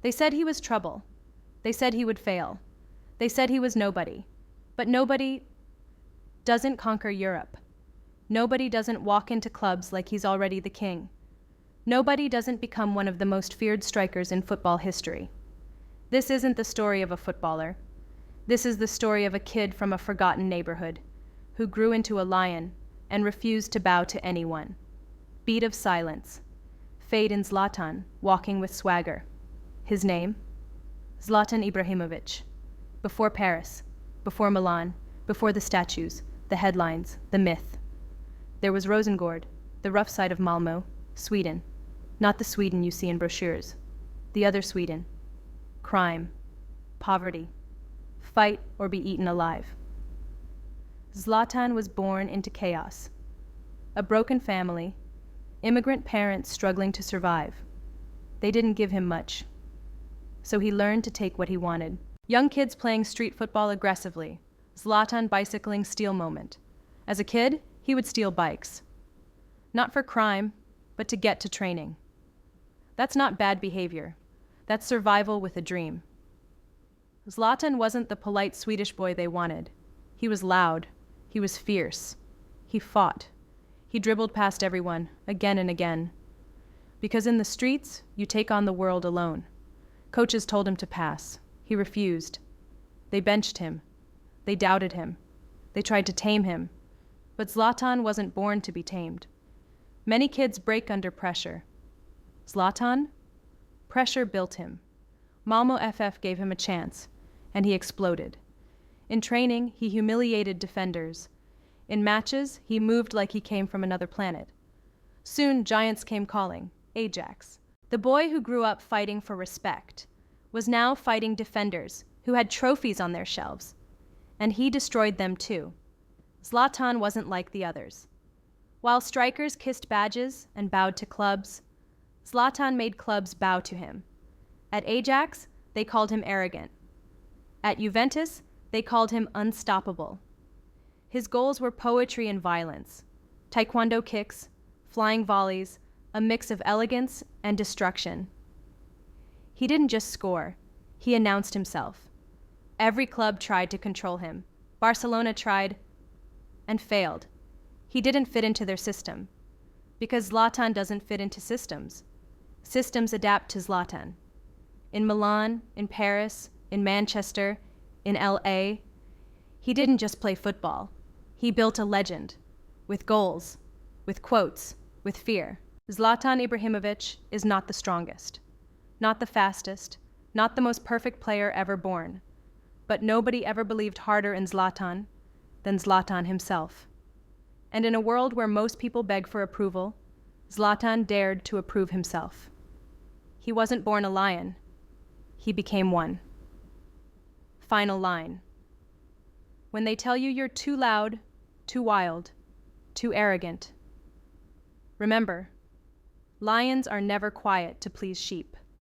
They said he was trouble. They said he would fail. They said he was nobody. But nobody doesn't conquer Europe. Nobody doesn't walk into clubs like he's already the king. Nobody doesn't become one of the most feared strikers in football history. This isn't the story of a footballer. This is the story of a kid from a forgotten neighborhood who grew into a lion and refused to bow to anyone. Beat of silence. Fade in Zlatan, walking with swagger. His name? Zlatan Ibrahimović. Before Paris, before Milan, before the statues, the headlines, the myth. There was Rosengård, the rough side of Malmö, Sweden. Not the Sweden you see in brochures. The other Sweden. Crime. Poverty. Fight or be eaten alive. Zlatan was born into chaos. A broken family, immigrant parents struggling to survive. They didn't give him much. So he learned to take what he wanted. Young kids playing street football aggressively. Zlatan bicycling steal moment. As a kid, he would steal bikes. Not for crime, but to get to training. That's not bad behavior. That's survival with a dream. Zlatan wasn't the polite Swedish boy they wanted. He was loud. He was fierce. He fought. He dribbled past everyone, again and again. Because in the streets, you take on the world alone. Coaches told him to pass. He refused. They benched him. They doubted him. They tried to tame him. But Zlatan wasn't born to be tamed. Many kids break under pressure. Zlatan? Pressure built him. Malmö FF gave him a chance, and he exploded. In training, he humiliated defenders. In matches, he moved like he came from another planet. Soon, giants came calling, Ajax. The boy who grew up fighting for respect was now fighting defenders who had trophies on their shelves, and he destroyed them too. Zlatan wasn't like the others. While strikers kissed badges and bowed to clubs, Zlatan made clubs bow to him. At Ajax, they called him arrogant. At Juventus, they called him unstoppable. His goals were poetry and violence, taekwondo kicks, flying volleys, a mix of elegance and destruction. He didn't just score, he announced himself. Every club tried to control him. Barcelona tried and failed. He didn't fit into their system, because Zlatan doesn't fit into systems. Systems adapt to Zlatan. In Milan, in Paris, in Manchester, in LA, he didn't just play football. He built a legend, with goals, with quotes, with fear. Zlatan Ibrahimović is not the strongest, not the fastest, not the most perfect player ever born, but nobody ever believed harder in Zlatan than Zlatan himself. And in a world where most people beg for approval, Zlatan dared to approve himself. He wasn't born a lion. He became one. Final line. When they tell you you're too loud, too wild, too arrogant, remember, lions are never quiet to please sheep.